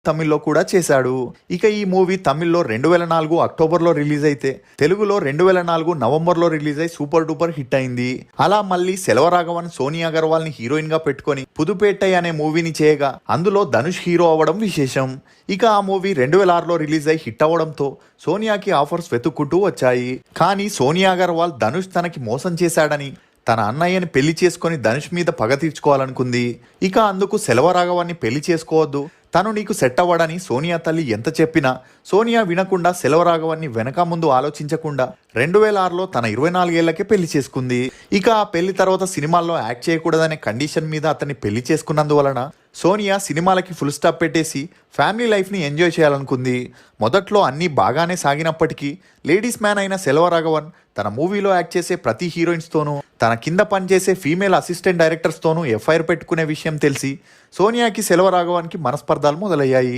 తమిళ్లో కూడా చేశాడు. ఇక ఈ మూవీ తమిళ్లో 2004 అక్టోబర్లో రిలీజ్ అయితే తెలుగులో 2004 నవంబర్లో రిలీజ్ అయి సూపర్ డూపర్ హిట్ అయింది. అలా మళ్ళీ సెల్వరాఘవన్ సోనియా అగర్వాల్ ని హీరోయిన్ గా పెట్టుకొని పుదుపేటై అనే మూవీని చేయగా అందులో ధనుష్ హీరో అవ్వడం విశేషం. ఇక ఆ మూవీ 2006లో రిలీజ్ అయి హిట్ అవ్వడంతో సోనియాకి ఆఫర్స్ వెతుక్కుంటూ వచ్చాయి. కానీ సోనియా అగర్వాల్ ధనుష్ తనకి మోసం చేశాడని తన అన్నయ్యని పెళ్లి చేసుకొని ధనుష్ మీద పగ తీర్చుకోవాలనుకుంది. ఇక అందుకు సెల్వరాఘవాన్ని పెళ్లి చేసుకోవద్దు, తను నీకు సెట్ అవ్వడని సోనియా తల్లి ఎంత చెప్పినా సోనియా వినకుండా సెల్వరాఘవాన్ని వెనక ముందు ఆలోచించకుండా 2006లో తన 24 ఏళ్లకే పెళ్లి చేసుకుంది. ఇక ఆ పెళ్లి తర్వాత సినిమాల్లో యాక్ట్ చేయకూడదనే కండిషన్ మీద అతన్ని పెళ్లి చేసుకున్నందువలన సోనియా సినిమాలకి ఫుల్ స్టాప్ పెట్టేసి ఫ్యామిలీ లైఫ్ని ఎంజాయ్ చేయాలనుకుంది. మొదట్లో అన్నీ బాగానే సాగినప్పటికీ లేడీస్ మ్యాన్ అయిన సెల్వరాఘవన్ తన మూవీలో యాక్ట్ చేసే ప్రతి హీరోయిన్స్తోనూ తన కింద పనిచేసే ఫీమేల్ అసిస్టెంట్ డైరెక్టర్స్తోనూ ఎఫ్ఐఆర్ పెట్టుకునే విషయం తెలిసి సోనియాకి సెల్వరాఘవన్కి మనస్పర్ధాలు మొదలయ్యాయి.